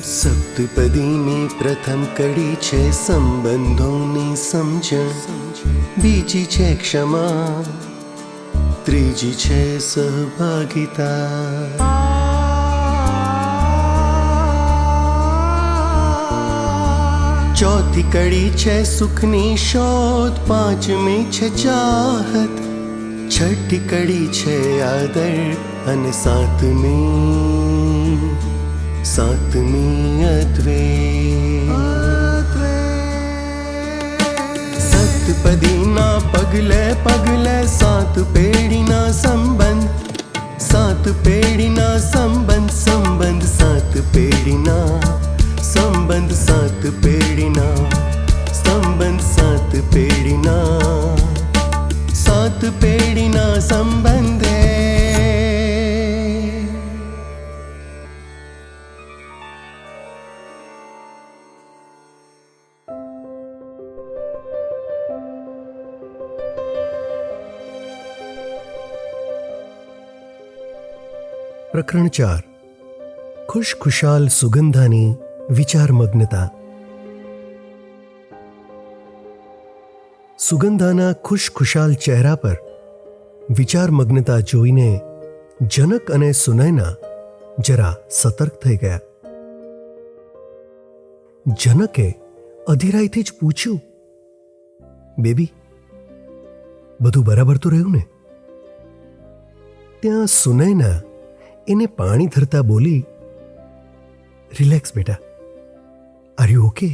સપ્તપદીની પ્રથમ કડી છે સંબંધોની સમજણ, બીજી છે ક્ષમા, ત્રીજી છે સહભાગિતા. ચોથી કડી છે સુખની શોધ, પાંચમી છે ચાહત, છઠ્ઠી કડી છે આદર અને સાતમી અદ્વૈત. સપ્તપદીના પગલે પગલે સાત પેઢીના સંબંધ, સાત પેઢીના સંબંધ, સંબંધ સાત પેઢીના સંબંધ, સાત પેઢીના સંબંધ, સાત પેઢીના સાત પેઢીના સંબંધે. પ્રકરણ 4. ખુશખુશાલ સુગંધાની વિચારમગ્નતા. સુગંધાના ખુશખુશાલ ચહેરા પર વિચારમગ્નતા જોઈને જનક અને સુનયના જરા સતર્ક થઈ ગયા. જનકે અધીરાઈથી જ પૂછ્યું, બેબી, બધું બરાબર તો રહ્યું ને? ત્યાં સુનયના એને પાણી ધરતા બોલી, રિલેક્સ બેટા, આર યુ ઓકે?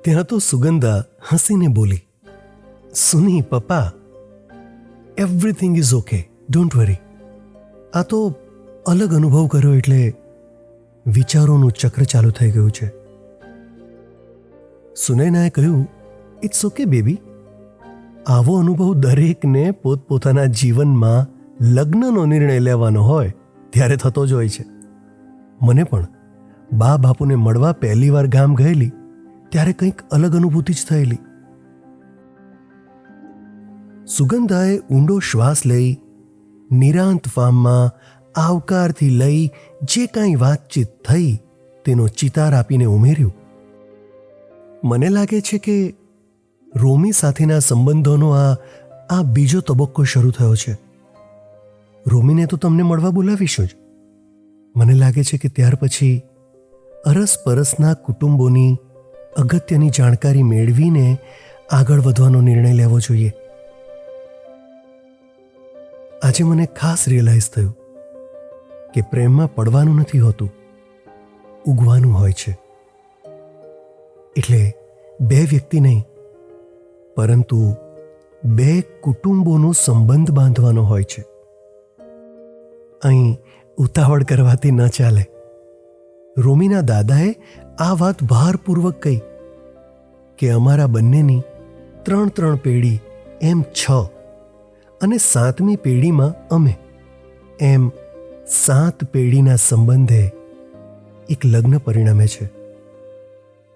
ત્યાં તો સુગંધા હસીને બોલી, સુની પપ્પા, everything is okay, don't worry. આ તો અલગ અનુભવ કર્યો એટલે વિચારોનું ચક્ર ચાલુ થઈ ગયું છે. સુનયનાએ કહ્યું, ઇટ્સ ઓકે બેબી. આવો અનુભવ દરેકને પોતપોતાના જીવનમાં લગ્નનો નિર્ણય લેવાનો હોય ત્યારે થતો જ હોય છે. મને પણ બા બાપુને મળવા પહેલી વાર ગામ ગયેલી ત્યારે કંઈક અલગ અનુભૂતિ જ થયેલી. સુગંધાએ ઊંડો શ્વાસ લઈ નિરાંત ફાર્મમાં આવકારથી લઈ જે કાંઈ વાતચીત થઈ તેનો ચિતાર આપીને ઉમેર્યું, મને લાગે છે કે રોમી સાથેના સંબંધોનો આ બીજો તબક્કો શરૂ થયો છે. રોમીને તો તમને મળવા બોલાવીશું જ. મને લાગે છે કે ત્યાર પછી અરસપરસના કુટુંબોની અગત્યની જાણકારી મેળવીને આગળ વધવાનો નિર્ણય લેવો જોઈએ. આજે મને ખાસ રિયલાઇઝ થયું કે પ્રેમમાં પડવાનું નથી હોતું, ઉગવાનું હોય છે. એટલે બે વ્યક્તિ નહીં, પરંતુ બે કુટુંબોનો સંબંધ બાંધવાનો હોય છે. અહીં ઉતાવળ કરવાથી ન ચાલે. રોમીના દાદાએ આ વાત ભારપૂર્વક કહી કે અમારા બંનેની 3 પેઢી એમ 6 અને 7મી પેઢીમાં અમે, એમ 7 પેઢીના સંબંધે એક લગ્ન પરિણમે છે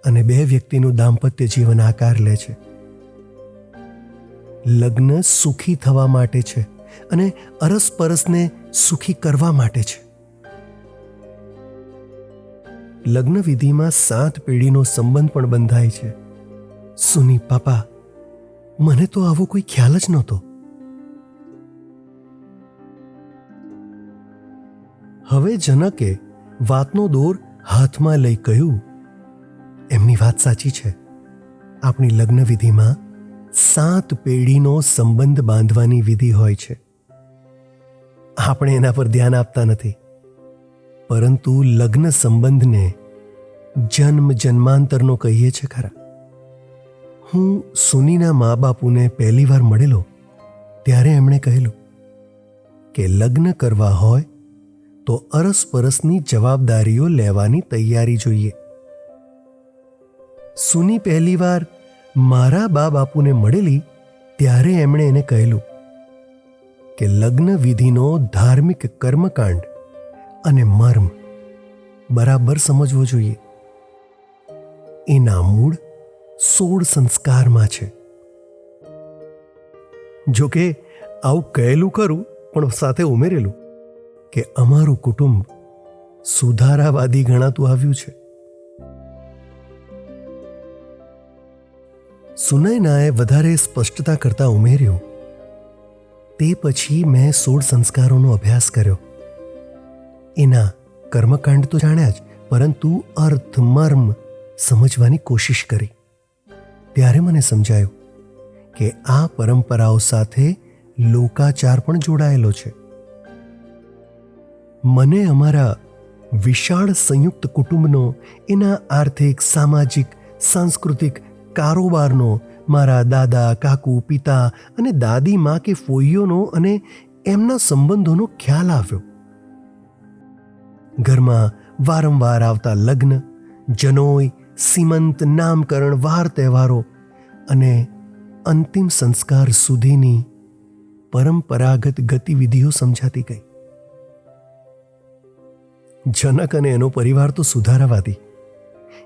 અને બે વ્યક્તિનું દાંપત્ય જીવન આકાર લે છે. લગ્ન સુખી થવા માટે છે અને અરસપરસને સુખી કરવા માટે છે. લગ્ન વિધિમાં 7 પેઢીનો સંબંધ પણ બંધાય છે. સુની પાપા, મને તો આવો કોઈ ખ્યાલ જ નહોતો. હવે જનકે વાતનો દોર હાથમાં લઈ કહ્યું, એમની વાત સાચી છે. આપણી લગ્ન વિધિમાં 7 પેઢીનો સંબંધ બાંધવાની વિધિ હોય છે. આપણે એના પર ધ્યાન આપતા નથી, પરંતુ લગ્ન સંબંધને જન્મ જન્માંતરનો કહીએ છે ખરા. હું સુનીના મા બાપુને પહેલી વાર મળેલો ત્યારે એમણે કહેલું કે લગ્ન કરવા હોય તો અરસપરસની જવાબદારીઓ લેવાની તૈયારી જોઈએ. સુની પહેલી વાર મારા બા બાપુને મળેલી ત્યારે એમણે એને કહેલું કે લગ્ન વિધિનો ધાર્મિક કર્મકાંડ અને મર્મ બરાબર સમજવો જોઈએ. એના મૂળ 16 સંસ્કારમાં છે. જોકે આવું કહેલું ખરું, પણ સાથે ઉમેરેલું કે અમારું કુટુંબ સુધારાવાદી ગણાતું આવ્યું છે. સુનયનાએ વધારે સ્પષ્ટતા કરતા ઉમેર્યું, તે પછી મેં 16 સંસ્કારોનો અભ્યાસ કર્યો. એના કર્મકાંડ તો જાણ્યા જ, પરંતુ અર્થ મર્મ સમજવાની કોશિશ કરી. ત્યારે મને સમજાયું કે આ પરંપરાઓ સાથે લોકાચાર પણ જોડાયેલો છે. મને અમારા વિશાળ સંયુક્ત કુટુંબનો, એના આર્થિક, સામાજિક, સાંસ્કૃતિક, કારોબારનો, મારા દાદા, કાકુ, પિતા અને દાદીમાં કે ફોઈઓનો અને એમના સંબંધોનો ખ્યાલ આવ્યો. ઘરમાં વારંવાર આવતા લગ્ન, જનોઈ, સીમંત, નામકરણ, વાર તહેવારો અને અંતિમ સંસ્કાર સુધીની પરંપરાગત ગતિવિધિઓ સમજાતી ગઈ. જનક અને એનો પરિવાર તો સુધારાવાદી,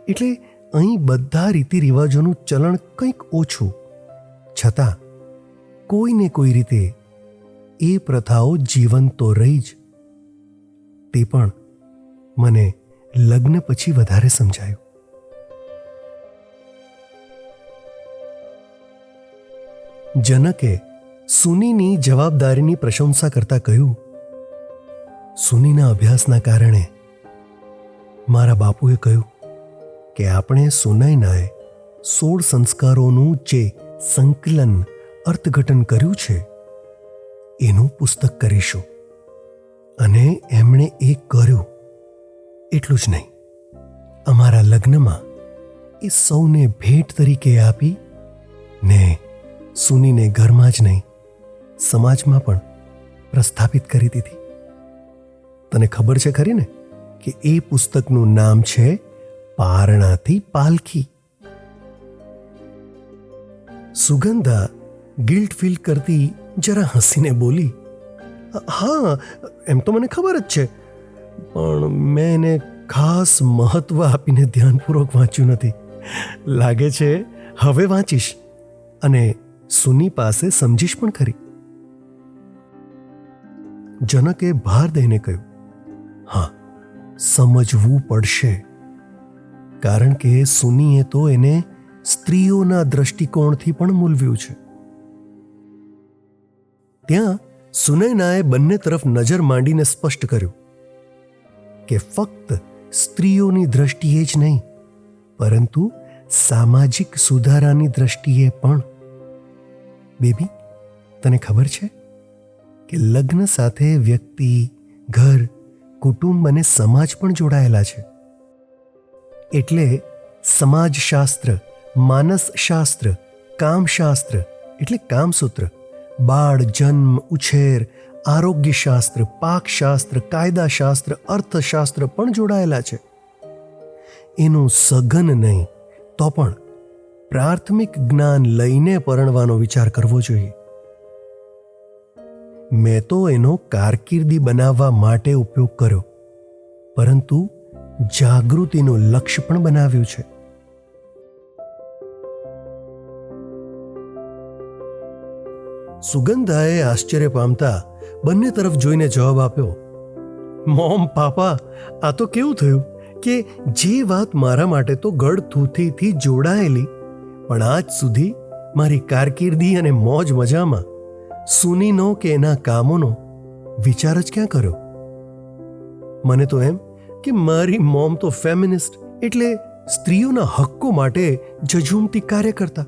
એટલે અહીં બધા રીતિ રિવાજોનું ચલણ કંઈક ઓછું, છતાં કોઈને કોઈ રીતે એ પ્રથાઓ જીવંત તો રહી જ. તે પણ મને લગ્ન પછી વધારે સમજાયું. જનકે સુનીની જવાબદારીની પ્રશંસા કરતા કહ્યું, સુનીના અભ્યાસના કારણે મારા બાપુએ કહ્યું કે આપણે સુનયનાએ 16 સંસ્કારોનું જે સંકલન અર્થઘટન કર્યું છે એનું પુસ્તક કરીશું. અને એમણે એ કર્યું. એટલું જ નહીં, અમારા લગ્નમાં એ સૌને ભેટ તરીકે આપી ને સુનીને ઘરમાં જ નહીં, સમાજમાં પણ પ્રસ્થાપિત કરી દીધી. તને ખબર છે ખરી ને કે એ પુસ્તકનું નામ છે પારણાથી પાલખી. સુગંધા ગિલ્ટ ફીલ કરતી જરા હસીને બોલી, હા, એમ તો મને ખબર જ છે, પણ મેં એને ખાસ મહત્વ આપીને ધ્યાનપૂર્વક વાંચ્યું નથી. લાગે છે હવે વાંચીશ અને સુની પાસે સમજીશ પણ ખરી. જનકે ભાર દઈને કહ્યું, હા, સમજવું પડશે, કારણ કે સુનીએ તો એને સ્ત્રીઓના દ્રષ્ટિકોણથી પણ મૂલવ્યું છે. ત્યાં સુનયનાએ બંને તરફ નજર માંડીને સ્પષ્ટ કર્યું કે ફક્ત સ્ત્રીઓની દ્રષ્ટિએ જ નહીં, પરંતુ સામાજિક સુધારાની દ્રષ્ટિએ પણ. બેબી, તને ખબર છે કે લગ્ન સાથે વ્યક્તિ, ઘર, કુટુંબ અને સમાજ પણ જોડાયેલા છે. એટલે સમાજશાસ્ત્ર, માનસશાસ્ત્ર, કામશાસ્ત્ર એટલે કામસૂત્ર, બાળ, જન્મ, ઉછેર, આરોગ્યશાસ્ત્ર, પાકશાસ્ત્ર, કાયદાશાસ્ત્ર, અર્થશાસ્ત્ર પણ જોડાયેલા છે. એનું સઘન નહીં તો પણ પ્રાથમિક જ્ઞાન લઈને પરણવાનો વિચાર કરવો જોઈએ. મેં તો એનો કારકિર્દી બનાવવા માટે ઉપયોગ કર્યો, પરંતુ જાગૃતિનું લક્ષ્ય પણ બનાવ્યું છે. સુગંધાએ આશ્ચર્ય પામતા બંને તરફ જોઈને જવાબ આપ્યો, મોમ, પાપા, આ તો કેવું થયું કે જે વાત મારા માટે તો ગળથૂથીથી જોડાયેલી, પણ આજ સુધી મારી કારકિર્દી અને મોજ મજામાં સુનીનો કે એના કામોનો વિચાર જ ક્યાં કર્યો. મને તો એમ કે મારી મોમ તો ફેમિનિસ્ટ એટલે સ્ત્રીઓના હક્કો માટે ઝઝૂમતી કાર્યકર્તા.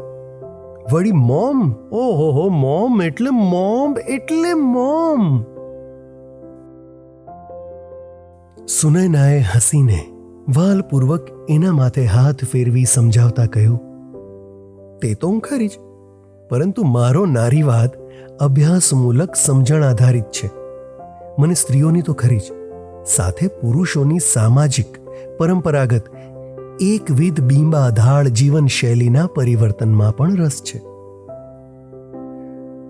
વળી મોમ, ઓહો, મોમ એટલે મોમ એટલે મોમ. સુનયનાએ હસીને વાલપૂર્વક એના માથે હાથ ફેરવી સમજાવતા કહ્યું, તે તો હું ખરી જ, પરંતુ મારો નારીવાદ અભ્યાસમૂલક સમજણ આધારિત છે. મને સ્ત્રીઓની તો ખરી જ, સાથે પુરુષોની સામાજિક, પરંપરાગત, એકવિધ બીંબાધાળ જીવનશૈલીના પરિવર્તનમાં પણ રસ છે.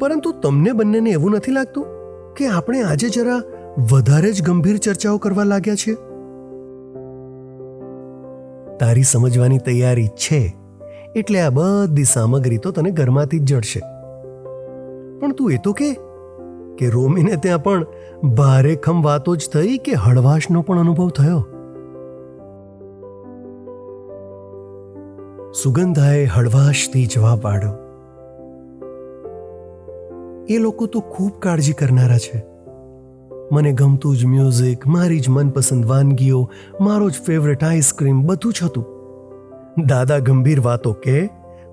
પરંતુ તમને બંનેને એવું નથી લાગતું કે આપણે આજે જરા વધારે જ ગંભીર ચર્ચાઓ કરવા લાગ્યા છીએ? તારી સમજવાની તૈયારી છે એટલે આ બધી સામગ્રી તો તને ઘરમાંથી જ જડશે. પણ તું એ તો કે રોમીને ત્યાં પણ ભારેખમ વાતો જ થઈ કે હળવાશનો પણ અનુભવ થયો? સુગંધાએ હળવાશથી જવાબ આપ્યો, એ લોકો તો ખૂબ કાળજી કરનારા છે. મને ગમતું જ મ્યુઝિક, મારી જ મનપસંદ વાનગીઓ, મારો જ ફેવરેટ આઈસ્ક્રીમ, બધું જ હતું. દાદા ગંભીર વાતો કે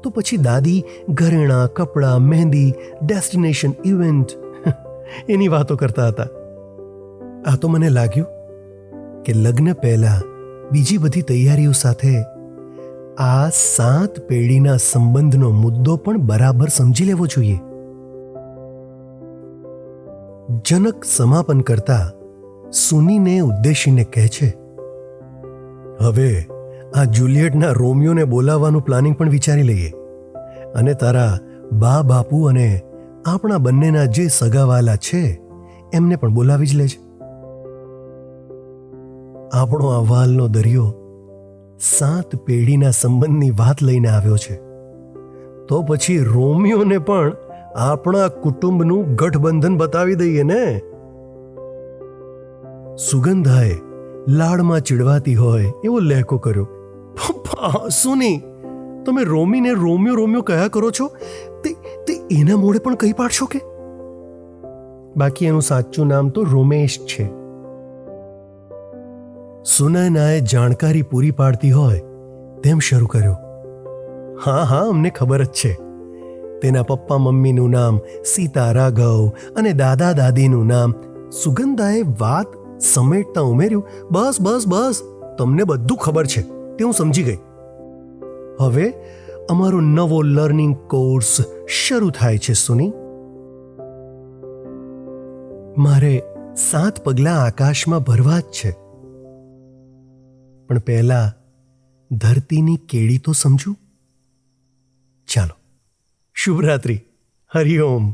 તો પછી દાદી ઘરેણાં, કપડાં, મહેંદી, ડેસ્ટિનેશન, ઇવેન્ટ એની વાતો કરતા હતા. આ તો મને લાગ્યું કે લગ્ન પહેલા બીજી બધી તૈયારીઓ સાથે આ 7 પેઢીના સંબંધનો મુદ્દો પણ બરાબર સમજી લેવો જોઈએ. જનક સમાપન કરતા સુનીને ઉદ્દેશીને કહે છે, હવે આ જુલિયટના રોમિયોને બોલાવવાનું પ્લાનિંગ પણ વિચારી લઈએ અને તારા બા બાપુ અને આપણા બંનેના જે સગાવાલા છે એમને પણ બોલાવી જ લેજે. આપણો આ વાલનો દરિયો 7 પેઢીના સંબંધની વાત લઈને આવ્યો છે, તો પછી રોમિયોને પણ આપણા કુટુંબનું ગઠબંધન બતાવી દઈએ ને. સુગંધાએ લાડમાં ચીડવાતી હોય એવો લહેકો કર્યો, સુની, તમે રોમીને રોમિયો રોમિયો કયા કરો છો? તે એના મોઢે પણ કહી પાડશો કે? બાકી એનું સાચું નામ તો રોમેશ છે. સુનયનાએ જાણકારી પૂરી પાડતી હોય તેમ શરૂ કર્યો, હા, અમને ખબર જ છે. તેના પપ્પા મમ્મીનું નામ સીતા રાઘવ અને દાદા દાદીનું નામ. સુગંધાએ વાત સમેટતા ઉમેર્યું, બસ, તમને બધું ખબર છે તે હું સમજી ગઈ. હવે અમારો નવો લર્નિંગ કોર્સ શરૂ થાય છે સુની. મારે 7 પગલાં આકાશમાં ભરવા જ છે, પણ પહેલા ધરતીની કેડી તો સમજું. ચાલો, શુભરાત્રિ, હરિઓમ.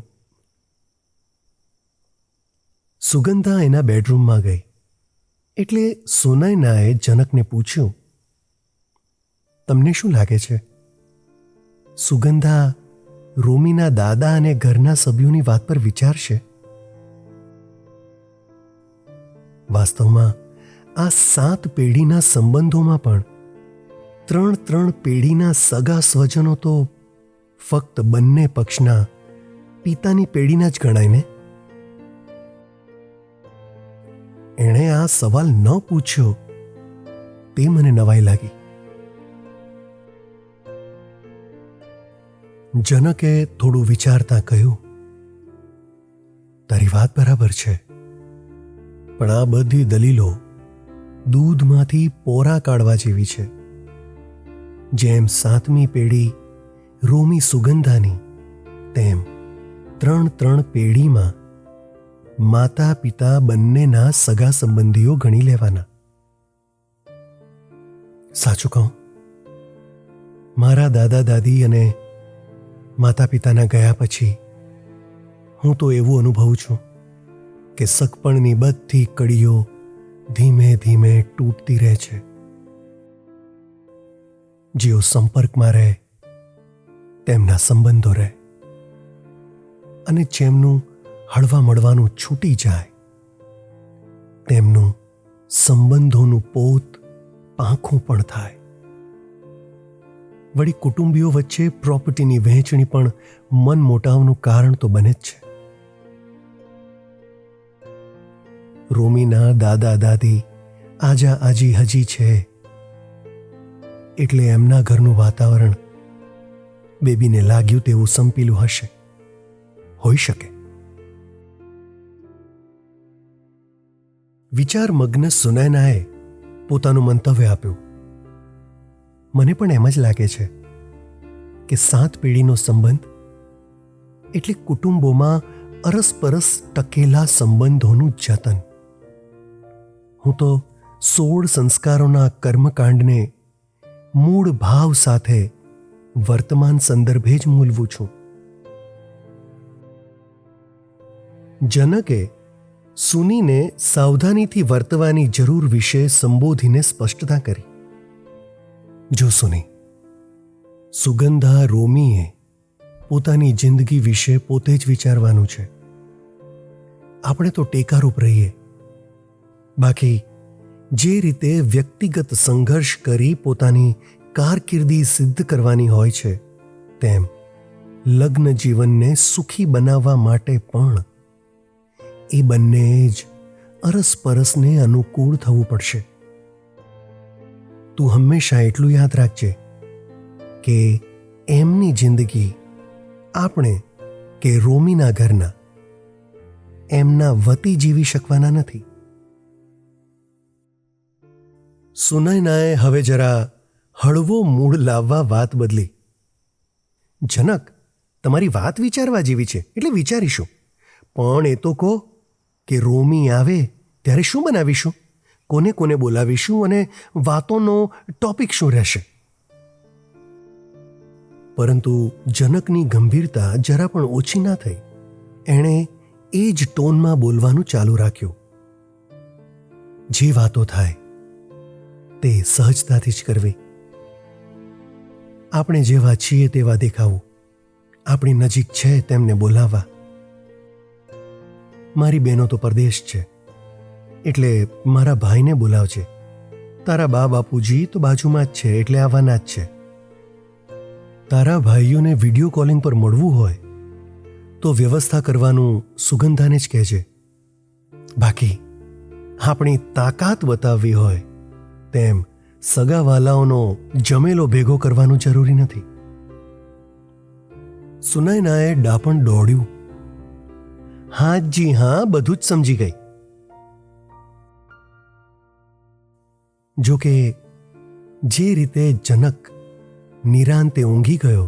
સુગંધા એના બેડરૂમમાં ગઈ એટલે સુનયનાએ જનકને પૂછ્યું, તમને શું લાગે છે, સુગંધા રોમીના દાદા અને ઘરના સભ્યોની વાત પર વિચારશે? વાસ્તવમાં આ 7 પેઢીના સંબંધોમાં પણ 3 પેઢીના સગા સ્વજનો તો ફક્ત બંને પક્ષના પિતાની પેઢીના જ ગણાય ને. એણે આ સવાલ ન પૂછ્યો તે મને નવાઈ લાગી. જનકે થોડું વિચારતા કહ્યું, તારી વાત બરાબર છે, પણ આ બધી દલીલો દૂધમાંથી પોરા કાઢવા જેવી છે. જેમ 7મી પેઢી રોમી સુગંધાની, તેમ 3 પેઢીમાં માતા પિતા બંનેના સગા સંબંધીઓ ગણી લેવાના. સાચું કહું, મારા દાદા દાદી અને માતા પિતાના ગયા પછી હું તો એવું અનુભવું છું કે સગપણની બધી કડીઓ ધીમે ધીમે તૂટતી રહે છે. જેઓ સંપર્કમાં રહે તેમના સંબંધો રહે, અને જેમનું હળવા મળવાનું છૂટી જાય તેમનું સંબંધોનું પોત પાંખું પણ થાય. વળી કુટુંબીઓ વચ્ચે પ્રોપર્ટીની વહેંચણી પણ મન મોટાવનું કારણ તો બને જ છે. રોમીના દાદા દાદી આજા આજી હજી છે એટલે એમના ઘરનું વાતાવરણ બેબીને લાગ્યું તેવું સંપીલું હશે, હોઈ શકે. વિચારમગ્ન સુનયનાએ પોતાનું મંતવ્ય આપ્યું, મને પણ એમ જ લાગે છે કે 7 પેઢીનો સંબંધ એટલે કુટુંબોમાં અરસપરસ ટકેલા સંબંધોનું જતન. હું તો 16 સંસ્કારોના કર્મકાંડને મૂળ ભાવ સાથે વર્તમાન સંદર્ભે જ મૂલવું છું. જનકે સુનીને સાવધાનીથી વર્તવાની જરૂર વિશે સંબોધીને સ્પષ્ટતા કરી. જો સુની, સુગંધા રોમીએ પોતાની જિંદગી વિશે પોતે જ વિચારવાનું છે. આપણે તો ટેકારૂપ રહીએ. બાકી જે રીતે વ્યક્તિગત સંઘર્ષ કરી પોતાની કારકિર્દી સિદ્ધ કરવાની હોય છે, તેમ લગ્ન જીવનને સુખી બનાવવા માટે પણ એ બંને જ અરસપરસને અનુકૂળ થવું પડશે. તું હંમેશા એટલું યાદ રાખજે કે એમની જિંદગી આપણે કે રોમીના ઘરના એમના વતી જીવી શકવાના નથી. સુનયનાએ હવે જરા હળવો મૂળ લાવવા વાત બદલી. જનક, તમારી વાત વિચારવા જેવી છે, એટલે વિચારીશું. પણ એ તો કહો કે રોમી આવે ત્યારે શું બનાવીશું, કોને કોને બોલાવીશું અને વાતોનો ટોપિક શું રહેશે? પરંતુ જનકની ગંભીરતા જરા પણ ઓછી ના થઈ. એણે એ જ ટોનમાં બોલવાનું ચાલુ રાખ્યું. જે વાતો થાય તે સહજતાથી જ કરવી. આપણે જેવા છીએ તેવા દેખાવું. આપણી નજીક છે તેમને બોલાવવા. મારી બહેનો તો પરદેશ છે, એટલે મારા ભાઈને બોલાવજે. તારા બા બાપુજી તો બાજુમાં જ છે, એટલે આવવાના જ છે. તારા ભાઈઓને વિડીયો કોલિંગ પર મળવું હોય તો વ્યવસ્થા કરવાનું સુગંધાને જ કહેજે. બાકી આપણી તાકાત બતાવવી હોય તેમ સગાવાલાઓનો જમેલો ભેગો કરવાનું જરૂરી નથી. સુનયનાએ ડાપણ દોડ્યું. હા જી હા, બધું જ સમજી ગઈ. જો કે જે રીતે જનક નિરાંતે ઊંઘી ગયો,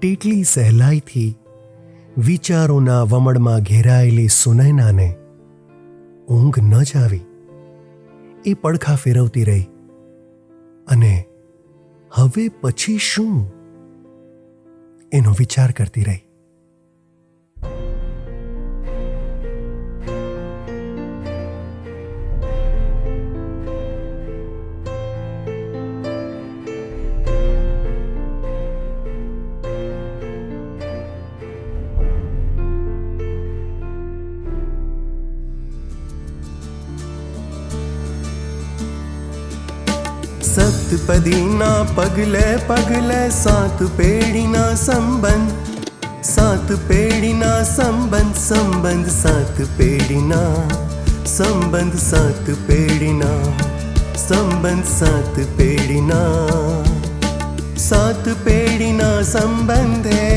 તેટલી સહેલાઈથી વિચારોના વમળમાં ઘેરાયેલી સુનયનાને ઊંઘ ન જ આવી. એ પડખા ફેરવતી રહી અને હવે પછી શું એનો વિચાર કરતી રહી. સતપદીના પગલે પગલે સાત પેઢીના સંબંધ, સાત પેઢીના સંબંધ, સંબંધ સાત પેઢીના સંબંધ, સાત પેઢીના સંબંધ, સાત પેઢીના, સાત પેઢીના સંબંધે